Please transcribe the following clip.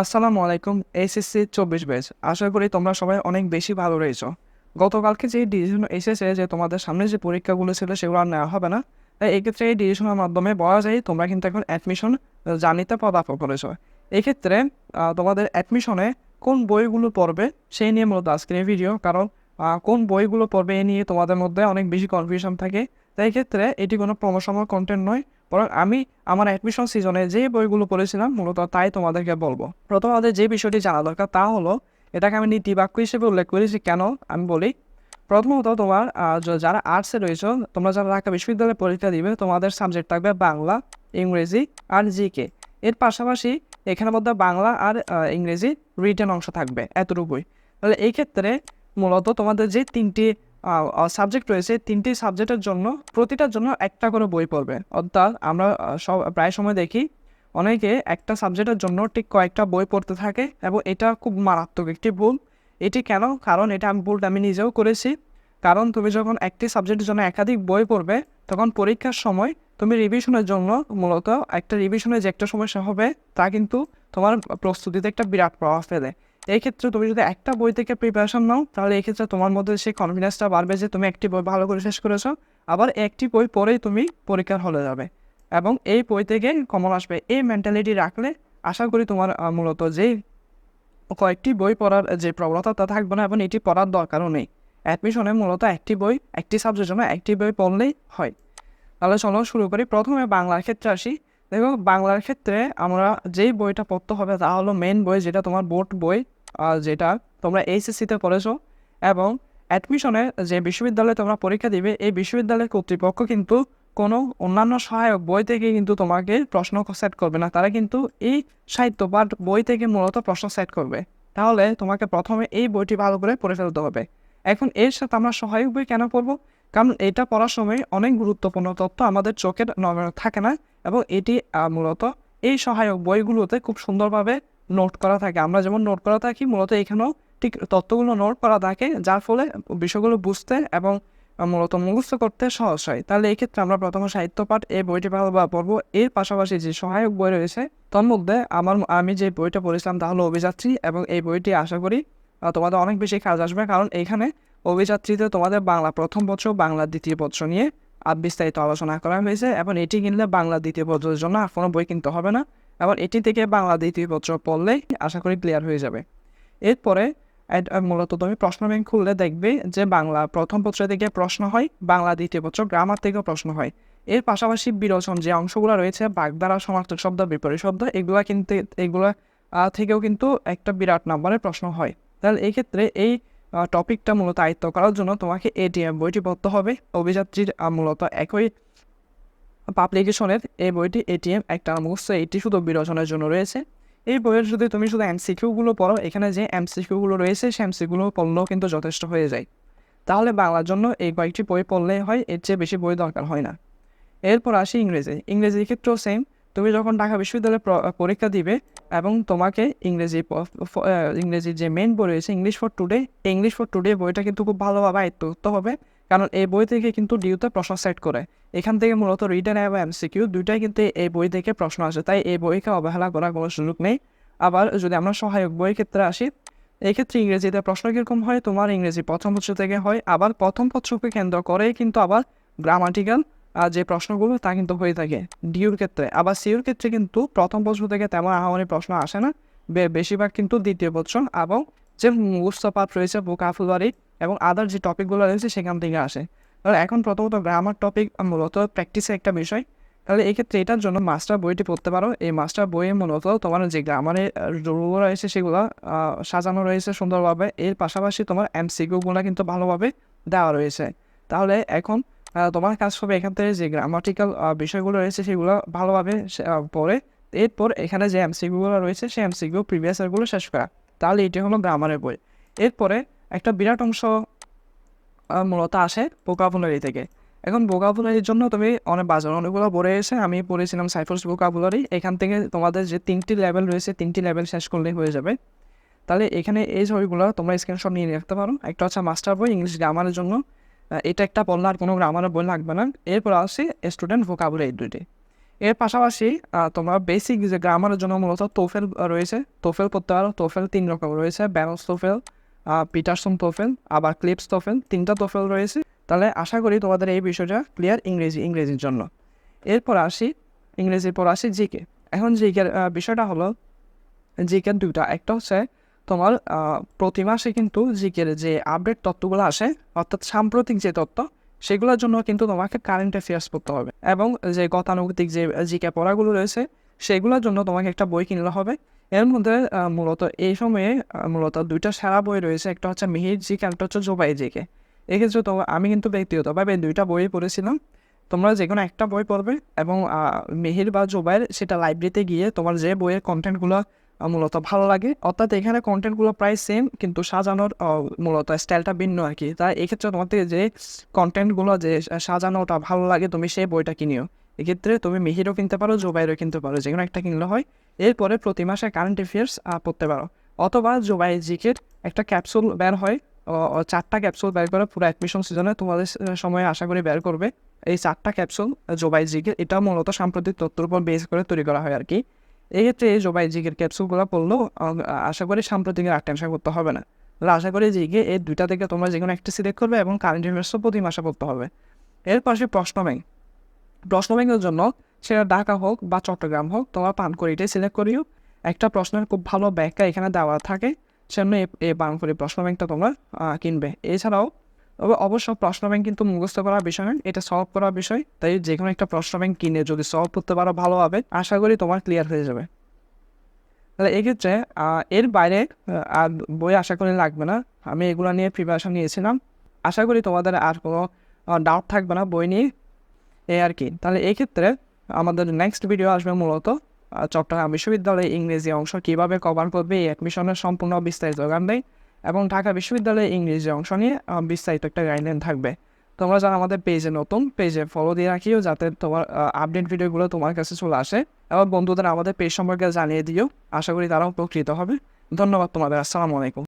আসসালামু আলাইকুম HSC ২৪ batch. আশা করি তোমরা সবাই অনেক বেশি ভালো রয়েছো। গতকালকে যে ডিসিশন এসেছে যে তোমাদের সামনে যে পরীক্ষাগুলো ছিল সেগুলো আর নেওয়া হবে না। তাই এক্ষেত্রে এই ডিসিশনের মাধ্যমে বলা যায় তোমরা কিন্তু এখন অ্যাডমিশন জার্নিতে পদার্পণ করেছো। এক্ষেত্রে তোমাদের অ্যাডমিশনে কোন বইগুলো পড়বে সেই নিয়ে মূলত আজকের এই ভিডিও। কারণ কোন বইগুলো পড়বে এ নিয়ে তোমাদের মধ্যে অনেক বেশি কনফিউশন থাকে। তাই এক্ষেত্রে এটি কোনো প্রমোশনাল কনটেন্ট নয়, বরং আমি আমার অ্যাডমিশন সিজনে যে বইগুলো পড়েছিলাম মূলত তাই তোমাদেরকে বলবো। প্রথমে আমাদের যে বিষয়টি জানা দরকার তা হলো, এটাকে আমি নীতিবাক্য হিসেবে উল্লেখ করেছি কেন আমি বলি। প্রথমত তোমার যারা আর্টসে রয়েছে, তোমরা যারা ঢাকা বিশ্ববিদ্যালয়ে পরীক্ষা দিবে, তোমাদের সাবজেক্ট থাকবে বাংলা, ইংরেজি আর জিকে। এর পাশাপাশি এখানের মধ্যে বাংলা আর ইংরেজি রিটেন অংশ থাকবে, এতটুকুই। তাহলে এই ক্ষেত্রে মূলত তোমাদের যে তিনটি সাবজেক্ট রয়েছে, তিনটি সাবজেক্টের জন্য প্রতিটার জন্য একটা করে বই পড়বে। অর্থাৎ আমরা প্রায় সময় দেখি অনেকে একটা সাবজেক্টের জন্য ঠিক কয়েকটা বই পড়তে থাকে এবং এটা খুব মারাত্মক একটি ভুল। এটি কেন? কারণ এটা ভুলটা আমি নিজেও করেছি। কারণ তুমি যখন একটি সাবজেক্টের জন্য একাধিক বই পড়বে, তখন পরীক্ষার সময় তুমি রিভিশনের জন্য মূলত একটা রিভিশনের যে একটা সমস্যা হবে, তা কিন্তু তোমার প্রস্তুতিতে একটা বিরাট প্রভাব ফেলে। এই ক্ষেত্রে তুমি যদি একটা বই থেকে প্রিপারেশন নাও, তাহলে এই ক্ষেত্রে তোমার মধ্যে সেই কনফিডেন্সটা বাড়বে যে তুমি একটি বই ভালো করে শেষ করেছো, আবার একটি বই পড়েই তুমি পরীক্ষার হলে যাবে এবং এই বই থেকে কমন আসবে। এই মেন্টালিটি রাখলে আশা করি তোমার মূলত যেই কয়েকটি বই পড়ার যে প্রবণতা তা থাকবে না এবং এটি পড়ার দরকারও নেই। অ্যাডমিশনে মূলত একটি বই, একটি সাবজেক্টের জন্য একটি বই পড়লেই হয়। তাহলে চলো শুরু করি। প্রথমে বাংলার ক্ষেত্রে আসি। দেখো, বাংলার ক্ষেত্রে আমরা যেই বইটা পড়তে হবে তা হলো মেন বই, যেটা তোমার বোর্ড বই, যেটা তোমরা এইচএসসিতে পড়েছো। এবং অ্যাডমিশনে যে বিশ্ববিদ্যালয়ে তোমরা পরীক্ষা দিবে, এই বিশ্ববিদ্যালয়ের কর্তৃপক্ষ কিন্তু কোনো অন্যান্য সহায়ক বই থেকে কিন্তু তোমাকে প্রশ্ন সেট করবে না। তারা কিন্তু এই সাহিত্য পাঠ বই থেকে মূলত প্রশ্ন সেট করবে। তাহলে তোমাকে প্রথমে এই বইটি ভালো করে পড়ে ফেলতে হবে। এখন এর সাথে আমরা সহায়ক বই কেন পড়বো? কারণ এটা পড়ার সময় অনেক গুরুত্বপূর্ণ তথ্য আমাদের চোখের নজরে থাকে না এবং এটি মূলত এই সহায়ক বইগুলোতে খুব সুন্দরভাবে নোট করা থাকে। আমরা যেমন নোট করা থাকি, মূলত এখানেও ঠিক তথ্যগুলো নোট করা থাকে, যার ফলে বিষয়গুলো বুঝতে এবং মূলত মুখস্থ করতে সহজ হয়। তাহলে এই ক্ষেত্রে আমরা প্রথমে সাহিত্য পাঠ এই বইটি ভালো পড়বো। এর পাশাপাশি যে সহায়ক বই রয়েছে তার মধ্যে আমি যে বইটা পড়েছিলাম তা হলো অভিযাত্রী, এবং এই বইটি আশা করি তোমাদের অনেক বেশি কাজ আসবে। কারণ এখানে অভিযাত্রীতে তোমাদের বাংলা প্রথম বছর, বাংলা দ্বিতীয় বছর নিয়ে বিস্তারিত আলোচনা করা হয়েছে এবং এটি কিনলে বাংলা দ্বিতীয় বছরের জন্য আর কোনো বই কিনতে হবে না এবং এটি থেকে বাংলা দ্বিতীয় বছর পড়লেই আশা করি ক্লিয়ার হয়ে যাবে। এরপরে মূলত তুমি প্রশ্ন ব্যাংক খুললে দেখবে যে বাংলা প্রথম পত্র থেকে প্রশ্ন হয়, বাংলা দ্বিতীয় পত্র গ্রামার থেকেও প্রশ্ন হয়। এর পাশাপাশি বিরোচন যে অংশগুলো রয়েছে, বাগধারা, সমার্থক শব্দ, বিপরীত শব্দ, এগুলা থেকেও কিন্তু একটা বিরাট নাম্বারের প্রশ্ন হয়। তাহলে এই ক্ষেত্রে এই টপিকটা মূলত আয়ত্ত করার জন্য তোমাকে এটিএম বইটি পড়তে হবে। অভিযাত্রীর মূলত একই পাবলিকেশনের এই বইটি এটিএম একটা মুখস্থ, এটি শুধু বিরোচনের জন্য রয়েছে। এই বইয়ের যদি তুমি শুধু এমসিকিউগুলো পড়ো, এখানে যে এমসিকিউগুলো রয়েছে সেই এমসিকিউগুলো পড়লেও কিন্তু যথেষ্ট হয়ে যায়। তাহলে বাংলার জন্য এই কয়েকটি বই পড়লেই হয়, এর চেয়ে বেশি বই দরকার হয় না। এরপর আসি ইংরেজির ক্ষেত্রেও সেম। তুমি যখন ঢাকা বিশ্ববিদ্যালয়ে পরীক্ষা দিবে এবং তোমাকে ইংরেজির যে মেন বই রয়েছে ইংলিশ ফর টুডে বইটা কিন্তু খুব ভালোভাবে আয়ত্ত করতে হবে। কারণ এই বই থেকে কিন্তু ডিউতে প্রশ্ন সেট করে। এখান থেকে মূলত রিটেন এবং এমসিকিউ দুইটাই কিন্তু এই বই থেকে প্রশ্ন আসে, তাই এই বইকে অবহেলা করার কোনো সুযোগ নেই। আবার যদি আমরা সহায়ক বইয়ের ক্ষেত্রে আসি, এক্ষেত্রে ইংরেজিতে প্রশ্ন কীরকম হয়, তোমার ইংরেজি প্রথম পত্র থেকে হয়, আবার প্রথম পত্রকে কেন্দ্র করেই কিন্তু আবার গ্রামাটিক্যাল যে প্রশ্নগুলো তা কিন্তু হয়ে থাকে ডিউর ক্ষেত্রে। আবার সিউর ক্ষেত্রে কিন্তু প্রথম পত্র থেকে তেমন আহামরি প্রশ্ন আসে না, বেশিরভাগ কিন্তু দ্বিতীয় পত্র এবং যে মুখস্থ পাঠ রয়েছে, ভোকাবুলারি এবং আদার যে টপিকগুলো রয়েছে সেখান থেকে আসে। তাহলে এখন প্রথমত গ্রামার টপিক মূলত প্র্যাকটিসের একটা বিষয়। তাহলে এক্ষেত্রে এটার জন্য মাস্টার বইটি পড়তে পারো। এই মাস্টার বইয়ে মূলত তোমার যে গ্রামারের রুলগুলো রয়েছে সেগুলো সাজানো রয়েছে সুন্দরভাবে। এর পাশাপাশি তোমার এমসিকিউগুলো কিন্তু ভালোভাবে দেওয়া রয়েছে। তাহলে এখন তোমার কাজ হবে এখান থেকে যে গ্রামাটিক্যাল বিষয়গুলো রয়েছে সেগুলো ভালোভাবে পড়ে, এরপর এখানে যে এমসিকিউগুলো রয়েছে সেই এমসিকিউ প্রিভিয়াস ইয়ারগুলো শেষ করা। তাহলে এটি হলো গ্রামারের বই। এরপরে একটা বিরাট অংশ মূলত আসে ভোকাবুলারি থেকে। এখন ভোকাবুলারির জন্য তুমি অনেকগুলো বই এসে আমি পড়েছিলাম সাইফার্স ভোকাবুলারি। এখান থেকে তোমাদের যে 3টি লেভেল রয়েছে 3টি লেভেল শেষ করলেই হয়ে যাবে। তাহলে এখানে এই বইগুলো তোমরা স্ক্রিনশট নিয়ে রাখতে পারো। একটা হচ্ছে মাস্টার বই ইংলিশ গ্রামারের জন্য, এটা একটা পড়লে আর কোনো গ্রামারের বই লাগবে না। এরপর আসে স্টুডেন্ট ভোকাবুলারি দুইটি। এর পাশাপাশি তোমরা বেসিক যে গ্রামারের জন্য মূলত টোফেল রয়েছে, টোফেল করতে পারো। টোফেল 3 রকম রয়েছে, ব্যারন্স টোফেল, পিটারসন টোফেল, আবার ক্লিপস টোফেল, 3টা টোফেল রয়েছে। তাহলে আশা করি তোমাদের এই বিষয়টা ক্লিয়ার ইংরেজির জন্য। এরপর আসি ইংরেজির পর আসি জিকে। এখন জিকের বিষয়টা হলো জিকের দুইটা, একটা হচ্ছে তোমার প্রতি মাসে কিন্তু জিকের যে আপডেট তথ্যগুলো আসে, অর্থাৎ সাম্প্রতিক যে তথ্য, সেগুলোর জন্য কিন্তু তোমাকে কারেন্ট অ্যাফেয়ার্স পড়তে হবে। এবং যে গতানুগতিক যে জিকে পড়াগুলো রয়েছে, সেগুলোর জন্য তোমাকে একটা বই কিনতে হবে। এর মধ্যে মূলত এই সময়ে মূলত দুইটা সেরা বই রয়েছে, একটা হচ্ছে মিহির জিকে, একটা হচ্ছে জোবাই জিকে। এক্ষেত্রে তো আমি কিন্তু ব্যক্তিগতভাবে দুইটা বই পড়েছিলাম। তোমরা যে কোনো একটা বই পড়বে এবং মিহির বা জোবাইয়ের সেটা লাইব্রেরিতে গিয়ে তোমার যে বইয়ের কন্টেন্টগুলো মূলত ভালো লাগে, অর্থাৎ এখানে কন্টেন্টগুলো প্রায় সেম, কিন্তু সাজানোর মূলত স্টাইলটা ভিন্ন আর কি। তাই এক্ষেত্রে তোমার থেকে যে কন্টেন্টগুলো যে সাজানোটা ভালো লাগে, তুমি সেই বইটা কিনিও। এক্ষেত্রে তুমি মিহিরও কিনতে পারো, জোবাইরও কিনতে পারো, যে কোনো একটা কিনলে হয়। এরপরে প্রতি মাসে কারেন্ট অ্যাফেয়ার্স পড়তে পারো, অথবা জোবাই জিকের একটা ক্যাপসুল বের হয়, 4টা ক্যাপসুল বের করে পুরো অ্যাডমিশন সিজনে তোমাদের সময়ে আশা করি বের করবে। এই 4টা ক্যাপসুল জোবাই জিকের, এটা মূলত সাম্প্রতিক তথ্যের উপর বেস করে তৈরি করা হয় আর কি। এক্ষেত্রে এই জোবাই জিকের ক্যাপসুলগুলো পড়লেও আশা করি সাম্প্রতিকের আর টেনশন করতে হবে না। তাহলে আশা করি জিকে এই দুইটা থেকে তোমরা যে কোনো একটা সিলেক্ট করবে এবং কারেন্ট অ্যাফেয়ার্সও প্রতি মাসে পড়তে হবে। এর পাশে প্রশ্ন ব্যাংকের জন্য সেটা ঢাকা হোক বা চট্টগ্রাম হোক, তোমার পানকড়িটাই সিলেক্ট করিও। একটা প্রশ্নের খুব ভালো ব্যাখ্যা এখানে দেওয়া থাকে, সেজন্য এই পানকড়ি প্রশ্ন ব্যাংকটা তোমরা কিনবে। এছাড়াও তবে অবশ্য প্রশ্ন ব্যাংক কিন্তু মুখস্থ করার বিষয় নয়, এটা সলভ করার বিষয়। তাই যে কোনো একটা প্রশ্ন ব্যাংক কিনে যদি সলভ করতে পারো ভালোভাবে, আশা করি তোমার ক্লিয়ার হয়ে যাবে। তাহলে এক্ষেত্রে এর বাইরে আর বই আশা করি লাগবে না। আমি এগুলো নিয়ে প্রিপারেশন নিয়েছিলাম, আশা করি তোমাদের আর কোনো ডাউট থাকবে না বই নিয়ে, এই আর কি। তাহলে এই ক্ষেত্রে আমাদের নেক্সট ভিডিও আসবে মূলত চট্টগ্রাম বিশ্ববিদ্যালয়ে ইংরেজি অংশ কীভাবে কভার করবে, এই অ্যাডমিশনের সম্পূর্ণ বিস্তারিত গাইডলাইন, এবং ঢাকা বিশ্ববিদ্যালয়ে ইংরেজি অংশ নিয়ে বিস্তারিত একটা গাইডলাইন থাকবে। তোমরা যারা আমাদের পেজে নতুন, পেজে ফলো দিয়ে রাখিও, যাতে তোমার আপডেট ভিডিওগুলো তোমার কাছে চলে আসে, এবং বন্ধুদের আমাদের পেজ সম্পর্কে জানিয়ে দিও। আশা করি তারাও উপকৃত হবে। ধন্যবাদ তোমাদের। আসসালামু আলাইকুম।